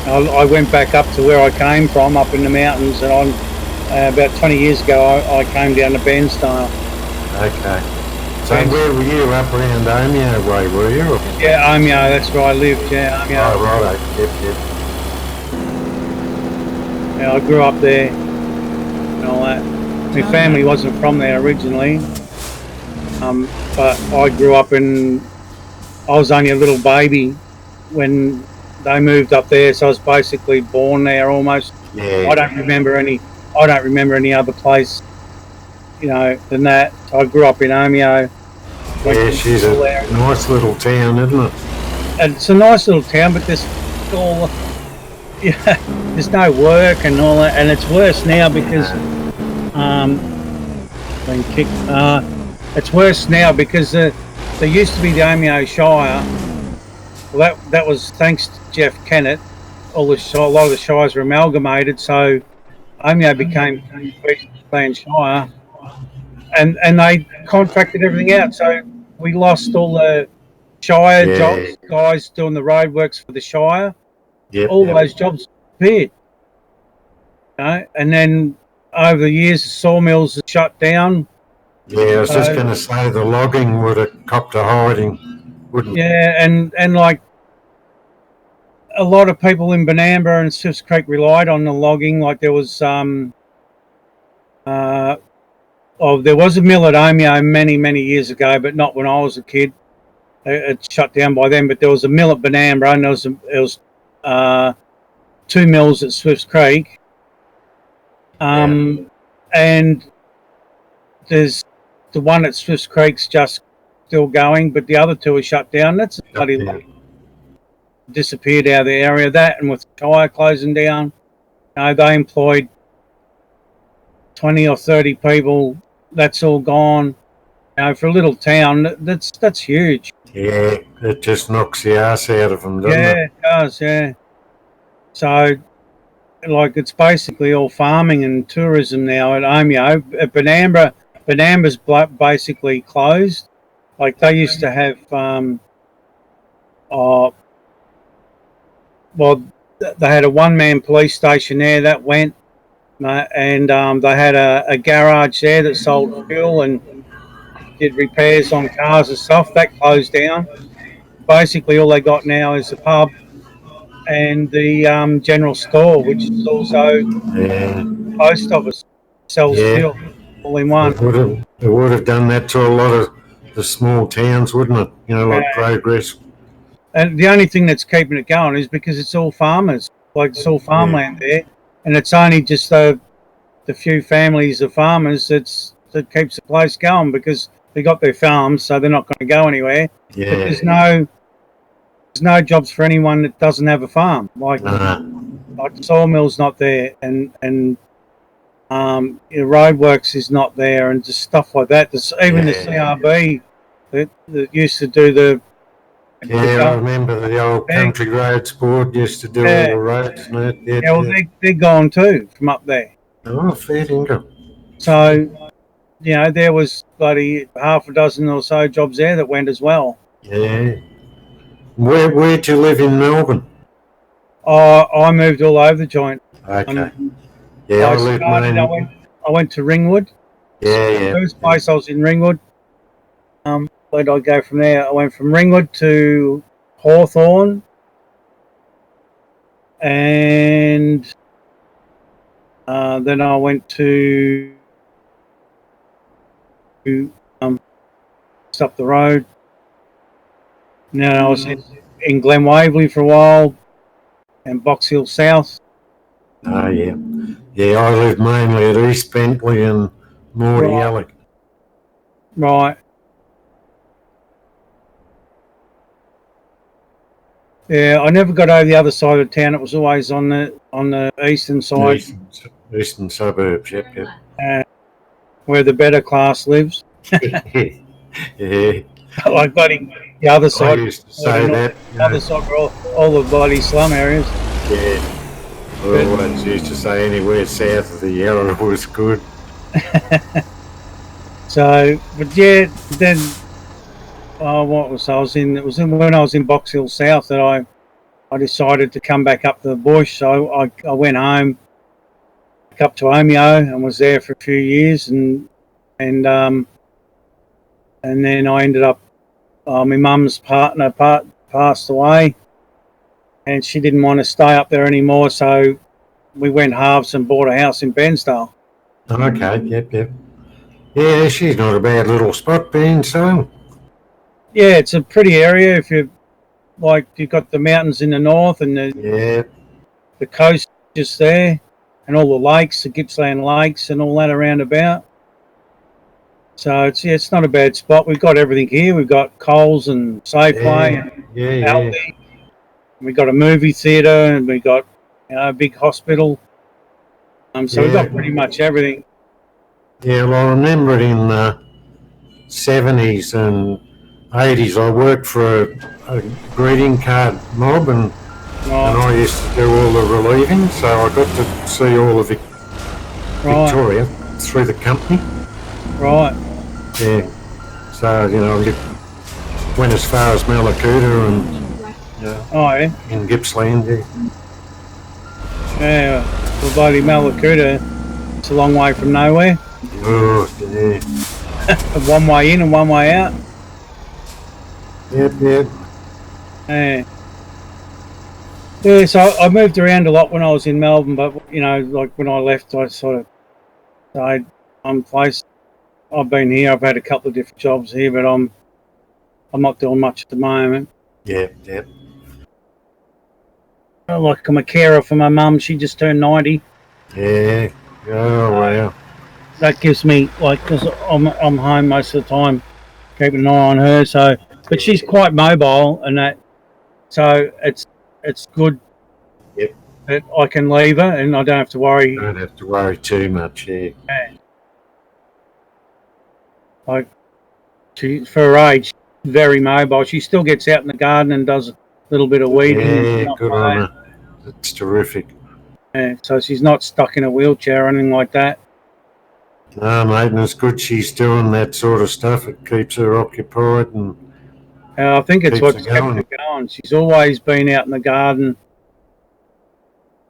I went back up to where I came from, up in the mountains, and on about 20 years ago, I came down to Bairnsdale. Okay. So where were you, up around Omeo way, were you? Or? Yeah, Omeo, that's where I lived, yeah, Omeo. Oh, right, yep. Yeah, I grew up there and all that. My family wasn't from there originally, but I grew up I was only a little baby when they moved up there, so I was basically born there almost. Yeah. I don't remember any other place, than that. I grew up in Omeo. Yeah, she's a nice little town, isn't it? And it's a nice little town, but there's no work and all that, and it's worse now because it's worse now because there used to be the Omeo Shire. Well, that was thanks to Jeff Kennett. A lot of the shires were amalgamated, so Omeo became Queensland Shire, and they contracted everything out. So we lost all the Shire jobs, guys doing the roadworks for the Shire. Those jobs disappeared. And then over the years, the sawmills shut down. Yeah, I was just going to say the logging would have copped a hiding, wouldn't it? Yeah, and like a lot of people in Benamba and Swifts Creek relied on the logging. Like there was there was a mill at Omeo many years ago, but not when I was a kid. It shut down by then. But there was a mill at Benamba, and there was 2 mills at Swifts Creek. And there's the one at Swifts Creek's just still going, but the other 2 are shut down. That's bloody disappeared out of the area. That, and with Shire closing down, they employed 20 or 30 people. That's all gone. For a little town, that's huge. Yeah, it just knocks the ass out of them, doesn't it? Yeah, it does, yeah. So, like, it's basically all farming and tourism now at Omeo. At Benamba's basically closed. Like, they used to have, they had a one-man police station there that went, and they had a garage there that sold fuel and did repairs on cars and stuff. That closed down. Basically, all they got now is the pub and the general store, which is also the post office, sells fuel all in one. It would have done that to a lot of the small towns, wouldn't it? Like Progress. And the only thing that's keeping it going is because it's all farmers, like it's all farmland there, and it's only just the few families of farmers that keeps the place going because they got their farms, so they're not going to go anywhere. Yeah. But there's no jobs for anyone that doesn't have a farm. Like the sawmill's not there, and roadworks is not there, and just stuff like that. Even the CRB that used to do the. I remember the old Country Roads Board used to do all the roads. They're gone too from up there. Oh, fair dinkum. So, there was bloody half a dozen or so jobs there that went as well. Yeah. Where'd you live in Melbourne? I moved all over the joint. Okay. I went to Ringwood. Yeah. First place I was in Ringwood. Where did I go from there? I went from Ringwood to Hawthorn, and then I went to just up the road. Now I was in Glen Waverley for a while, and Box Hill South. Oh yeah. I live mainly at East Bentley and Mordialloc. Right. Yeah, I never got over the other side of town. It was always on the eastern side. Eastern suburbs, yep. Where the better class lives. Yeah. Like bloody the other side. I used to say that. The other side were all the bloody slum areas. Yeah. I always used to say anywhere south of the Yarra was good. So, but yeah, then. It was when I was in Box Hill South that I I decided to come back up to the bush. So I went home, up to Omeo, and was there for a few years, and then I ended up. My mum's partner passed away, and she didn't want to stay up there anymore. So we went halves and bought a house in Bairnsdale. Okay, yep. Yeah, she's not a bad little spot, being so. Yeah, it's a pretty area. If you like, you've got the mountains in the north and Yeah, the coast just there, and all the lakes, the Gippsland lakes, and all that around about. So it's not a bad spot. We've got everything here. We've got Coles and Safeway and yeah. Aldi. We've got a movie theatre, and we've got a big hospital. So we've got pretty much everything. Yeah, well, I remember in the 70s and 80s, I worked for a greeting card mob, and I used to do all the relieving, so I got to see all of Victoria through the company. Right. Yeah. So, I went as far as Mallacoota and in Gippsland. Yeah, well, bloody Mallacoota, it's a long way from nowhere. Oh, yeah. One way in and one way out. Yep. Yeah, so I moved around a lot when I was in Melbourne, but like when I left, I sort of stayed one place. I've been here. I've had a couple of different jobs here, but I'm not doing much at the moment. Yep. Like I'm a carer for my mum. She just turned 90. Yeah. Oh, wow. That gives me because I'm home most of the time, keeping an eye on her. So, but she's quite mobile and that, so it's good. Yep. That I can leave her and I don't have to worry. Don't have to worry too much. Yeah. Like she, for her age, very mobile. She still gets out in the garden and does a little bit of weeding. Yeah, good on her. That's terrific. Yeah, so she's not stuck in a wheelchair or anything like that. No, mate, and it's good she's doing that sort of stuff. It keeps her occupied, and I think it's what's kept her going. She's always been out in the garden.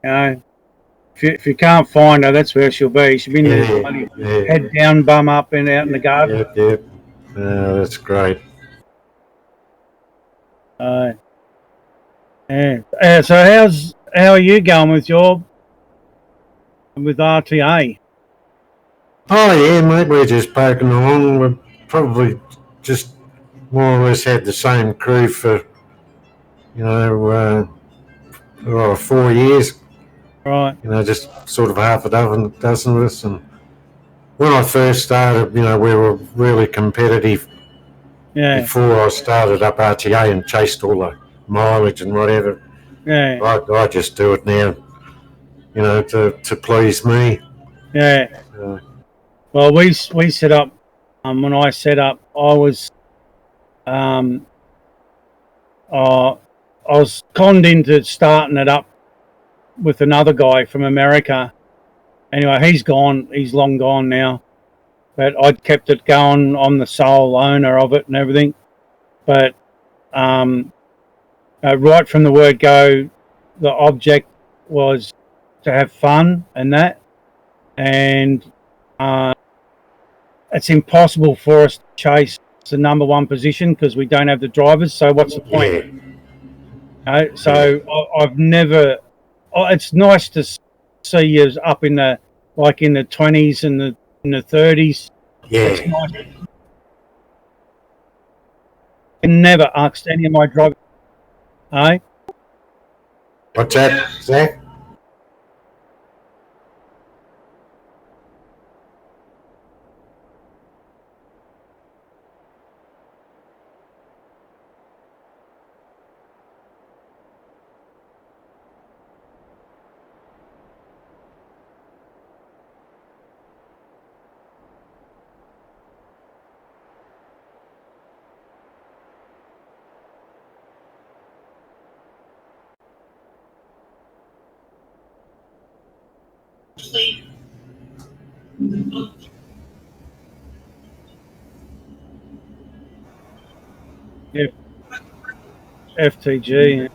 If you can't find her, that's where she'll be. She'll be in there, head down, bum up, and out in the garden. Yep. That's great. So how are you going with RTA? Oh yeah, mate, we're just poking along. We've probably just more or less had the same crew for 4 years. Right. Just sort of half a dozen of us. And when I first started, we were really competitive. Yeah. Before I started up RTA and chased all the mileage and whatever. Yeah. I just do it now, to please me. Yeah. Well, we set up. When I set up, I was conned into starting it up with another guy from America. Anyway, he's gone. He's long gone now. But I'd kept it going. I'm the sole owner of it and everything. But right from the word go, the object was to have fun and that. And it's impossible for us to chase the number one position because we don't have the drivers. So what's the point? Yeah. So I've never. It's nice to see you up in the 20s and in the 30s. Yeah. It's nice. I never asked any of my drivers. Hey? What's that, Zach? FTG.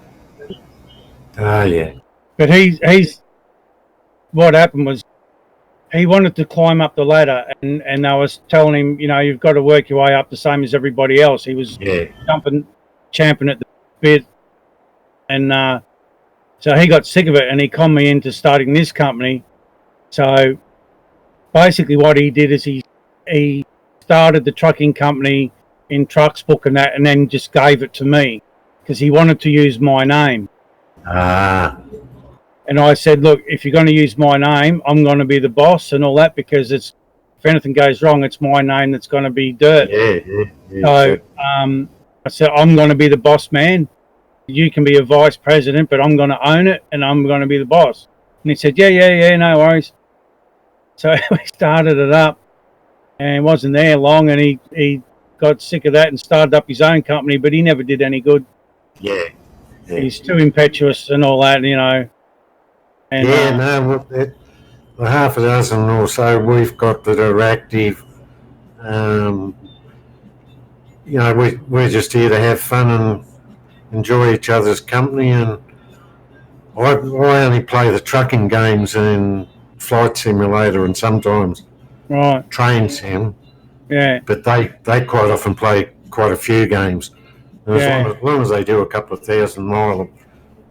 Ah, yeah. But he's what happened was he wanted to climb up the ladder, and I was telling him, you know, you've got to work your way up the same as everybody else. He was Yeah. champing at the bit, and so he got sick of it, and he conned me into starting this company. So basically, what he did is he started the trucking company in Trucks Book and that, and then just gave it to me because he wanted to use my name. Ah, And I said, look, if you're going to use my name, I'm going to be the boss and all that, because if anything goes wrong, it's my name that's going to be dirt. yeah. So I said, I'm going to be the boss man. You can be a vice president, but I'm going to own it, and I'm going to be the boss. And he said, yeah, no worries. So we started it up, and it wasn't there long, and he got sick of that and started up his own company, but he never did any good. Yeah. He's too impetuous and all that, you know. And, No, the half a dozen or so we've got that are active. You know, we're just here to have fun and enjoy each other's company. And I only play the trucking games in Flight Simulator and sometimes right, Train Sim, yeah, but they quite often play quite a few games. And yeah, as long as they do a couple of 1,000 miles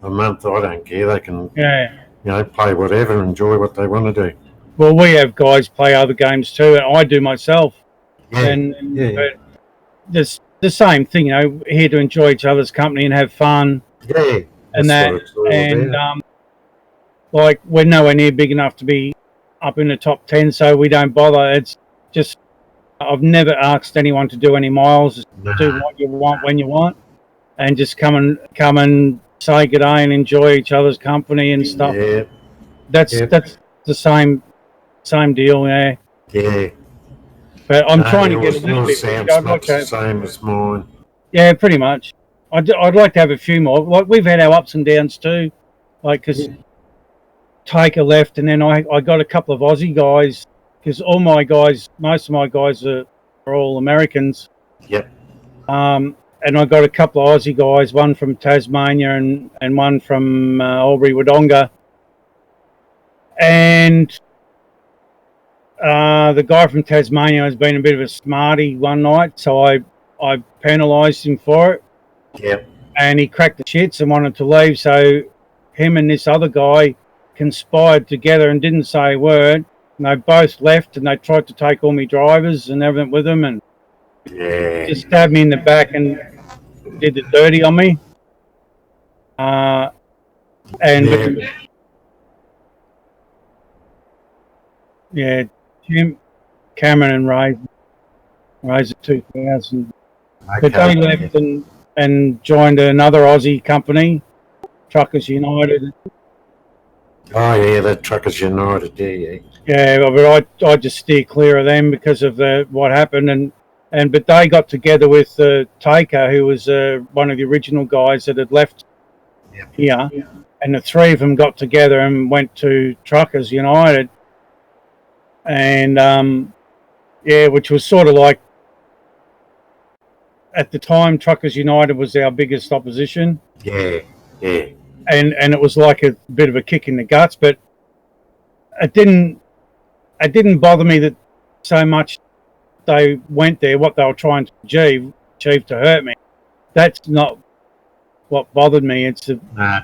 a month, I don't care. They can, yeah. play whatever, enjoy what they want to do. Well, we have guys play other games too, and I do myself. Yeah, But it's the same thing, you know, here to enjoy each other's company and have fun yeah. and That's that. what it's all And about. like, we're nowhere near big enough to be up in the top 10, so we don't bother. It's just, I've never asked anyone to do any miles. Just do what you want when you want, and just come and say good day and enjoy each other's company and stuff. Yeah, That's the same deal, yeah. yeah. But I'm trying to get a little yours bit bigger. sounds I'd like much the to, same as mine. yeah, pretty much. I'd like to have a few more. Like, we've had our ups and downs too. Like, because Taker left, and then I got a couple of Aussie guys, because most of my guys are all Americans. Yep. And I got a couple of Aussie guys, one from Tasmania and one from Albury Wodonga. And the guy from Tasmania has been a bit of a smarty one night, so I penalised him for it. Yep. And he cracked the shits and wanted to leave. So him and this other guy conspired together and didn't say a word. And they both left, and they tried to take all my drivers and everything with them, and just stabbed me in the back and did the dirty on me. Jim, Cameron, and Ray at 2000. But they left and joined another Aussie company, Truckers United. Oh yeah, the Truckers United, yeah. Yeah, but I just steer clear of them because of what happened, but they got together with Taker, who was one of the original guys that had left here, and the three of them got together and went to Truckers United, and which was sort of like, at the time, Truckers United was our biggest opposition. Yeah. And it was like a bit of a kick in the guts, but it didn't bother me that so much they went there, what they were trying to achieve to hurt me. That's not what bothered me. It's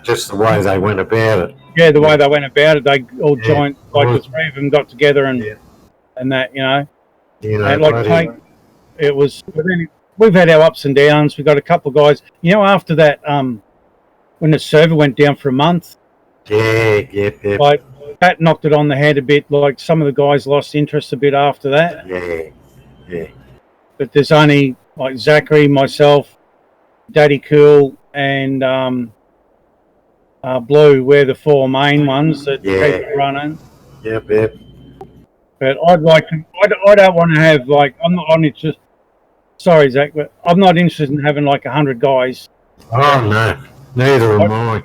just the way they went about it. Yeah, the way they went about it. They all joined, like the three of them got together and that, you know. And like it was. We've had our ups and downs. We've got a couple of guys. You know, after that, when the server went down for a month. Yeah. Like, that knocked it on the head a bit. Like, some of the guys lost interest a bit after that. Yeah. But there's only, like, Zachary, myself, Daddy Cool, and Blue. We're the four main ones that keep it running. Yep. But I'd like to. I don't want to have, like, I'm not on it. Just sorry, Zach, but I'm not interested in having like 100 guys. Oh no, neither am I.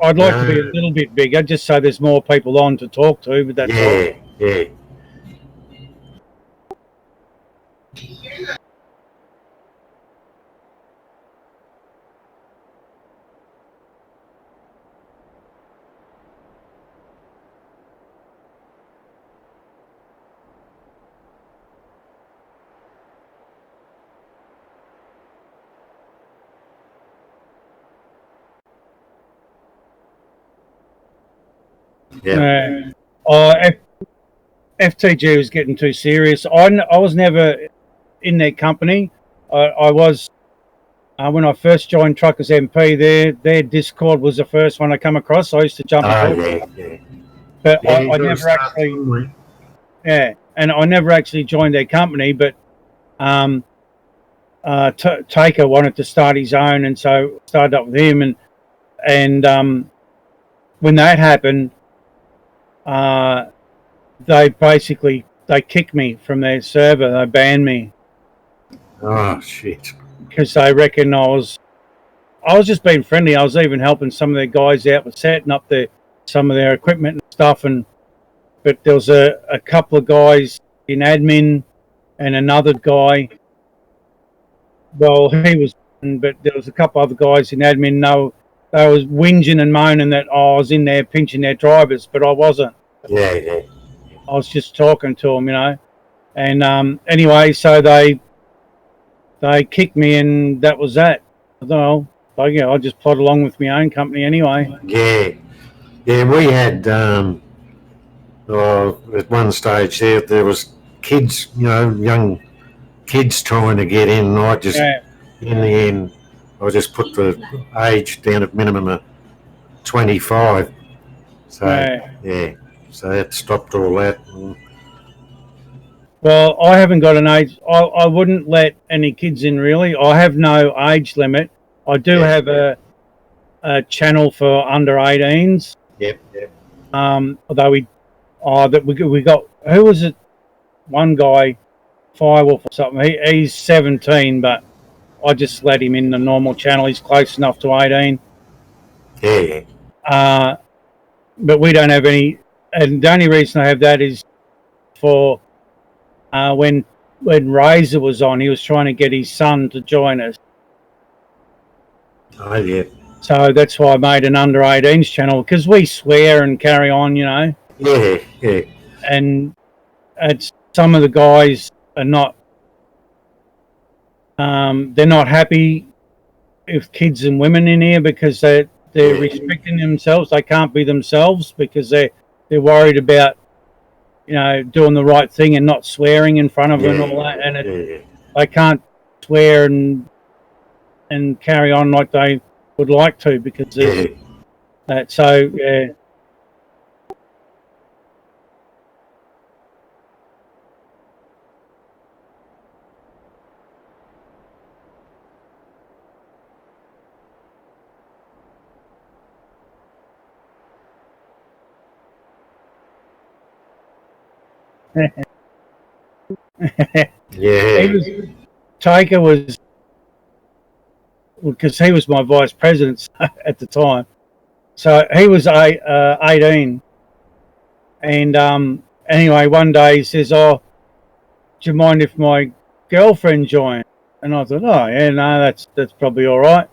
I'd like to be a little bit bigger, just so there's more people on to talk to. But that's all. Yeah. Yeah. FTG was getting too serious. I was never in their company. I was when I first joined Truckers MP. Their Discord was the first one I come across. I used to jump and Oh, talk, yeah. but Yeah, you I gotta never start actually, somewhere. and I never actually joined their company. But Taker wanted to start his own, and so started up with him. And when that happened, they kicked me from their server. They banned me Oh, shit. because they reckon I was just being friendly. I was even helping some of their guys out with setting up some of their equipment and stuff. But there was a couple of guys in admin and another guy. Well, he was, but there was a couple other guys in admin. No, they was whinging and moaning that I was in there pinching their drivers, but I wasn't. Yeah. I was just talking to them, And anyway, so they kicked me, and that was that. I don't know. I just plod along with my own company anyway. Yeah, we had, at one stage there was kids, young kids trying to get in, and I just, in the end, I just put the age down at minimum of 25. So, so that stopped all that. Well, I haven't got an age. I wouldn't let any kids in, really. I have no age limit. I do have a channel for under 18s. Yep. Although we got, who was it? One guy, Firewolf or something. He's 17, but I just let him in the normal channel. He's close enough to 18. Yeah. But we don't have any. And the only reason I have that is for when Razor was on, he was trying to get his son to join us. Oh, yeah. So that's why I made an under 18s channel, because we swear and carry on, Yeah. And some of the guys are not. They're not happy with kids and women in here because they're restricting themselves. They can't be themselves because they're worried about doing the right thing and not swearing in front of them and all that. And they can't swear and carry on like they would like to because of that. So Taker was, because he was my vice president at the time, so he was 18, and anyway, one day he says, "Oh, do you mind if my girlfriend joins?" And I thought, "Oh yeah, no, that's probably all right,"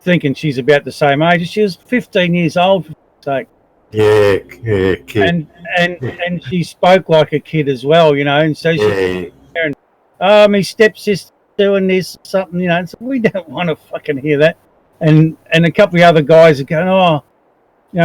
thinking she's about the same age. She was 15 years old, for sake. Yeah, kid. And she spoke like a kid as well, and so she, my stepsister doing this, something, so we don't want to fucking hear that. And a couple of other guys are going, "Oh,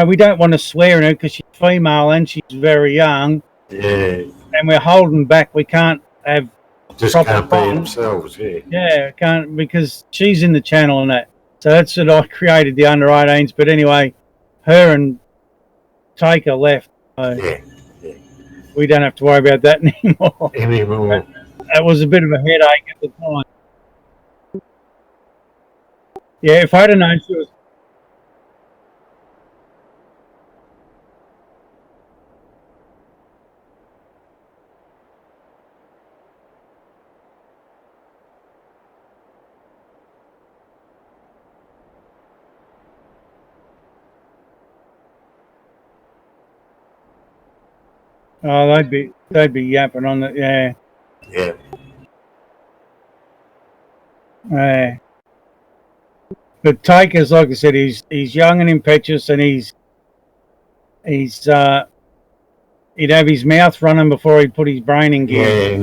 we don't want to swear in her because she's female and she's very young." Yeah. And we're holding back. We can't have just can't be themselves. Yeah, can't, because she's in the channel and that. So that's what I created, the under 18s. But anyway, her and Taker left. So we don't have to worry about that anymore. That was a bit of a headache at the time. Yeah, if I'd have known she was. Oh, they'd be yapping on it, yeah. But Taker's, like I said, he's young and impetuous, and he'd have his mouth running before he'd put his brain in gear.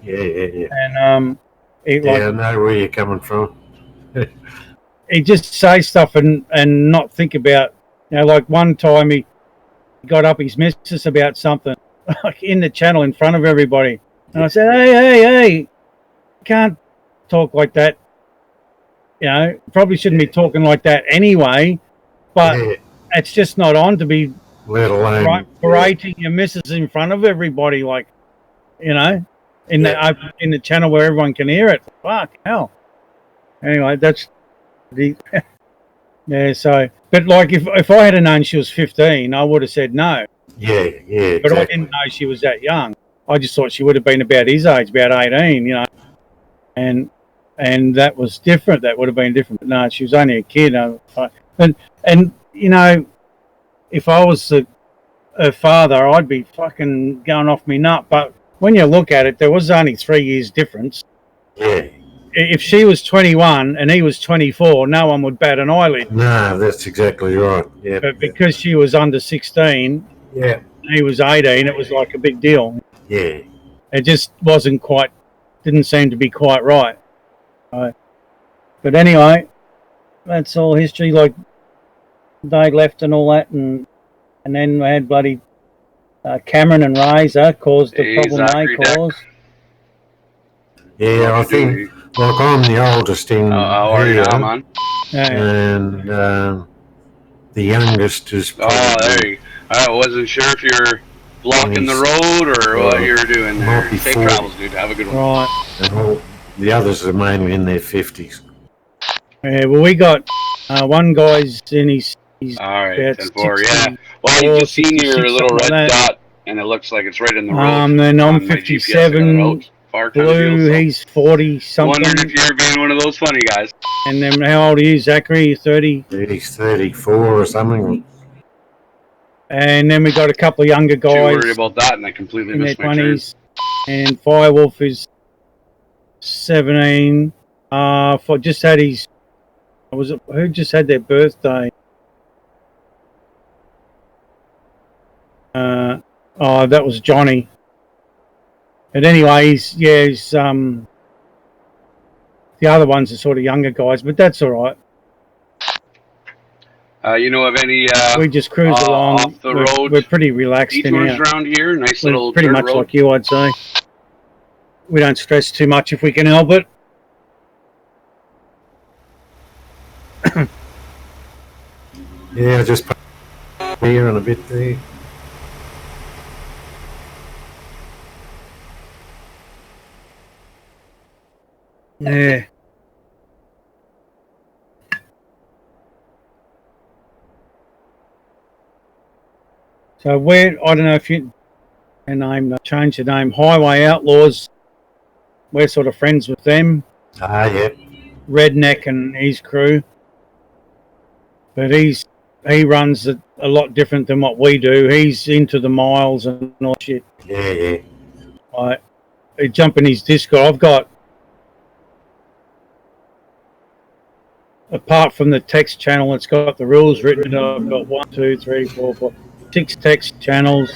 Yeah. And I know where you're coming from. He'd just say stuff and not think about, like one time he got up his missus about something, like in the channel in front of everybody. And I said, hey, can't talk like that. You know, probably shouldn't be talking like that anyway, but it's just not on to be let alone berating your missus in front of everybody, like, you know, in the channel where everyone can hear it. Fuck hell. Anyway, that's the yeah. So, but like, if I had known she was 15, I would have said no. Yeah, But I didn't know she was that young. I just thought she would have been about his age, about 18, you know, and that was different. That would have been different. But no, she was only a kid. And you know, if I was her father, I'd be fucking going off me nut. But when you look at it, there was only 3 years difference. Yeah. If she was 21 and he was 24, no one would bat an eyelid. No, that's exactly right. Yeah. But because she was under 16, yeah, he was 18, it was like a big deal. Yeah. It just didn't seem to be quite right. But anyway, that's all history. Like, they left and all that, and then we had bloody Cameron and Razor caused the problem they caused. Yeah, I think, like, I'm the oldest in here, and the youngest is probably... Oh, there you go. I wasn't sure if you're blocking the road or what you're doing there. Safe travels, dude. Have a good one. Right. And all the others are mainly in their 50s. Yeah, well, we got one guy's in his all right, 10-4, yeah. Well, you just seen your little red dot, and it looks like it's right in the road. Then I'm 57. Blue, he's 40 something. Wondering if you're being one of those funny guys. And then how old are you, Zachary? 30? He's 34 or something. And then we got a couple of younger guys. Too worried about that, and I completely missed my turn. And Firewolf is 17. Just had his. Who just had their birthday? That was Johnny. But anyway, he's the other ones are sort of younger guys, but that's all right. You know of any? We just cruise along. Off the road. We're pretty relaxed in here. Around here, nice little pretty much road. Like you, I'd say. We don't stress too much if we can help it. Yeah, just here and a bit there. Yeah. So I don't know if you change the name, Highway Outlaws. We're sort of friends with them. Yeah. Redneck and his crew. But he runs a lot different than what we do. He's into the miles and all that shit. Yeah. I jump in his Discord. I've got, apart from the text channel, it's got the rules written. I've got 1, 2, 3, 4, 5, 6 text channels.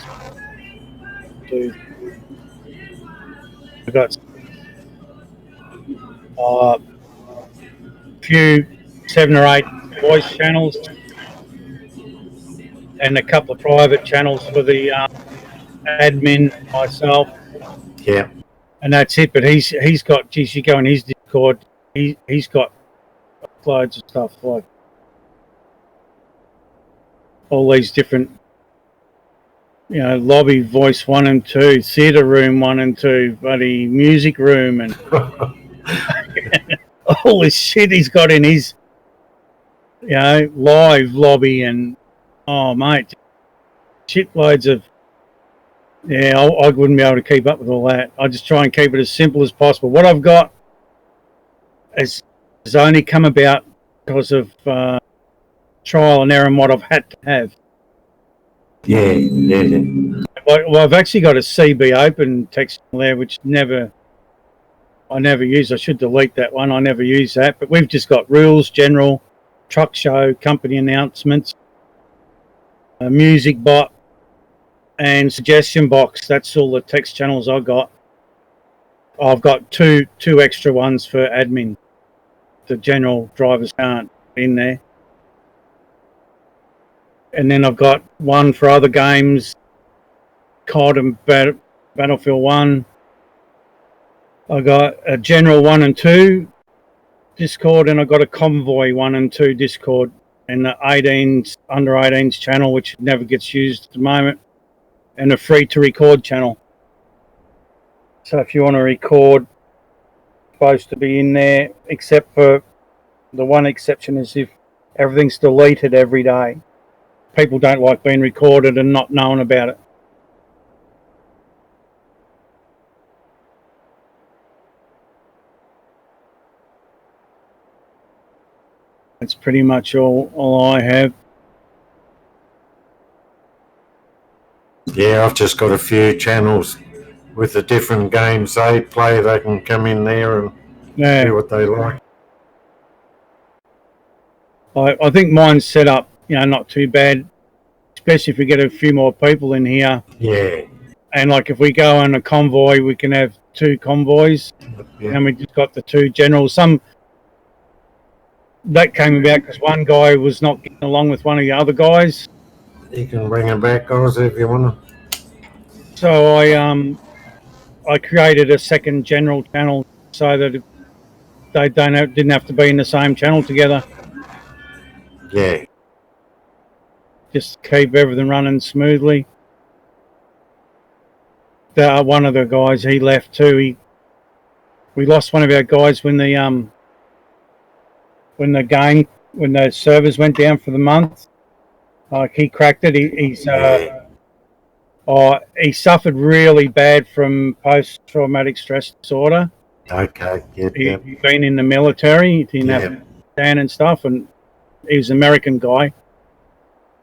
I've got a few 7 or 8 voice channels and a couple of private channels for the admin, myself. Yeah. And that's it. But he's got, geez, you go in his Discord, he's got loads of stuff, like all these different, lobby voice 1 and 2, theatre room 1 and 2, bloody music room, and all this shit he's got in his, live lobby, and oh mate, shitloads of. I wouldn't be able to keep up with all that. I just try and keep it as simple as possible. What I've got has only come about because of trial and error and what I've had to have. Yeah. Well, I've actually got a CB open text there, which I never use. I should delete that one. I never use that. But we've just got rules, general, truck show, company announcements, a music bot, and suggestion box. That's all the text channels I've got. I've got two extra ones for admin. The general drivers can't in there. and then I've got one for other games, COD and Battlefield 1. I got a General 1 and 2 Discord, and I got a Convoy 1 and 2 Discord, and the 18s, under 18s channel, which never gets used at the moment, and a free to record channel. So if you want to record, supposed to be in there, except for the one exception is if everything's deleted every day. People don't like being recorded and not knowing about it. That's pretty much all I have. Yeah, I've just got a few channels with the different games they play. They can come in there and do what they like. I think mine's set up, not too bad, especially if we get a few more people in here. Yeah. And like if we go on a convoy, we can have 2 convoys, and we just got the 2 generals. That came about because one guy was not getting along with one of the other guys. You can bring them back, guys, if you want to. So I created a second general channel so that they didn't have to be in the same channel together. Yeah. Just keep everything running smoothly. One of the guys, he left too. We lost one of our guys when the servers went down for the month. He cracked it. He suffered really bad from post-traumatic stress disorder. Okay. He'd been in the military. He didn't have tan and stuff, and he was an American guy.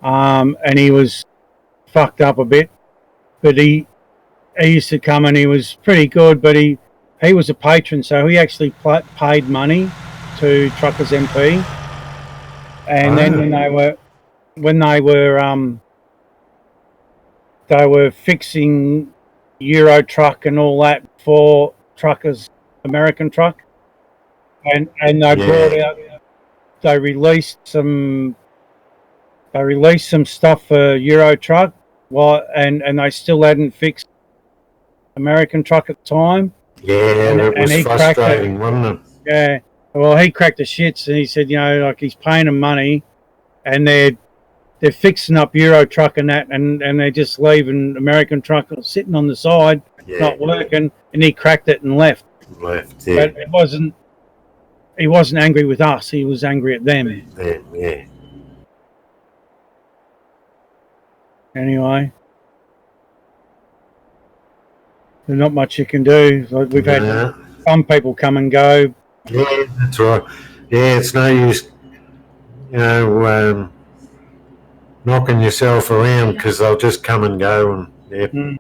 And he was fucked up a bit, but he used to come and he was pretty good, but he was a patron, so he actually paid money to Truckers MP. And then when they were fixing Euro Truck and all that for Truckers American Truck, and they brought out, they released some stuff for Euro Truck, and they still hadn't fixed American Truck at the time. Yeah, it was frustrating, wasn't it? Yeah. Well, he cracked the shits, and he said, like he's paying them money, and they're fixing up Euro Truck and that, and they're just leaving American Truck sitting on the side, not working, and he cracked it and left. Yeah. But he wasn't angry with us, he was angry at them. Yeah. Anyway. There's not much you can do. Like we've had some people come and go. Yeah, that's right. Yeah, it's no use, knocking yourself around because they'll just come and go. And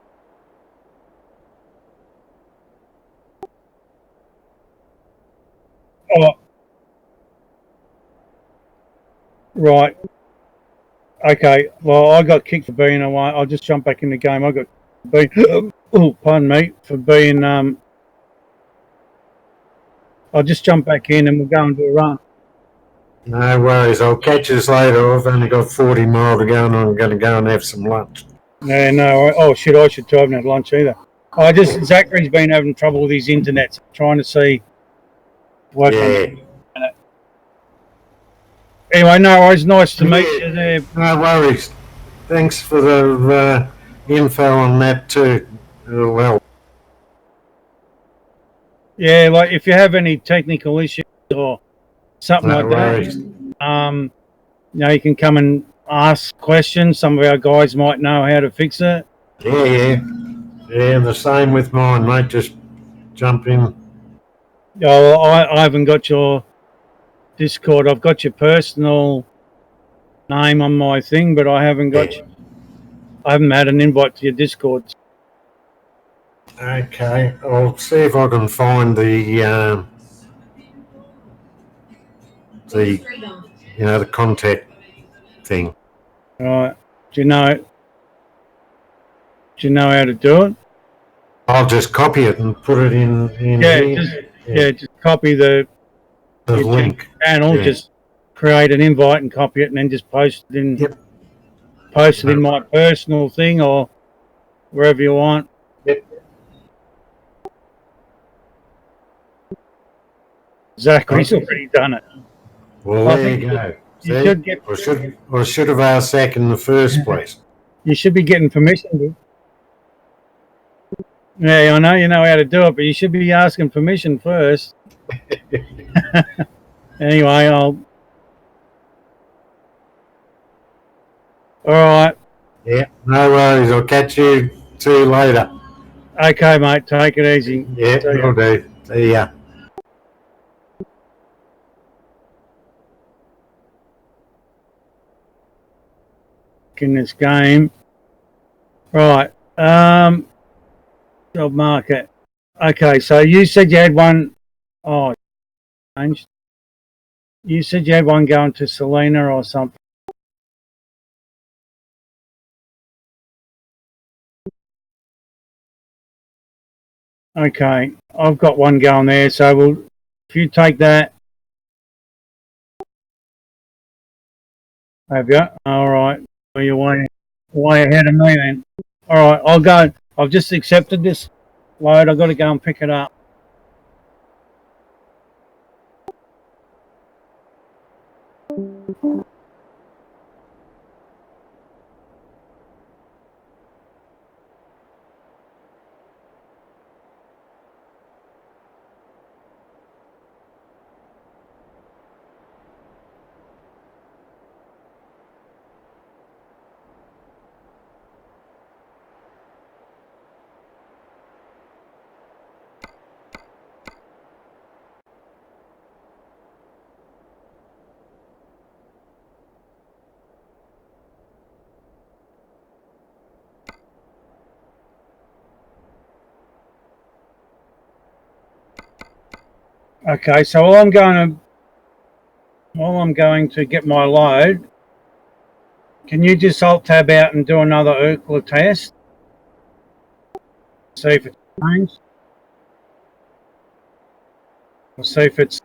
Oh, right. Okay. Well, I got kicked for being away. I'll just jump back in the game. I got pardon me for being. I'll just jump back in and we'll go and do a run. No worries. I'll catch us later. I've only got 40 miles to go and I'm going to go and have some lunch. Yeah, no. Oh, shit, I should too. I haven't had lunch either. Zachary's been having trouble with his internet, trying to see what. Yeah. Anyway, no worries. Nice to meet you there. No worries. Thanks for the info on that too. Well. Yeah, like if you have any technical issues or something like that, you can come and ask questions. Some of our guys might know how to fix it. Yeah. The same with mine, mate. Just jump in. Oh, I haven't got your Discord. I've got your personal name on my thing, but I haven't got. I haven't had an invite to your Discord. Okay, I'll see if I can find the the contact thing. Right. Do you know how to do it? I'll just copy it and put it in here. Just copy the link channel. Yeah. Just create an invite and copy it, and then just post it in. Yep. post it in my personal thing or wherever you want. Yep. Zachary's already done it. Well, I there think you go. you See? should get- I should have asked Zach in the first place. You should be getting permission. Yeah, I know you know how to do it, but you should be asking permission first. Anyway, I'll. All right. Yeah, no worries. I'll catch you later. Okay, mate. Take it easy. Yeah, See ya. will do. See ya. In this game. Right. Job market. Okay, so you said you had one. Oh, changed. You said you had one going to Selena or something. Okay, I've got one going there, so we'll. If you take that. Have you? All right. Well, you're way ahead of me then. All right, I'll go. I've just accepted this load. I've got to go and pick it up. Okay, so while I'm going to get my load, can you just alt tab out and do another Ookla test? See if it's changed. We'll see if it's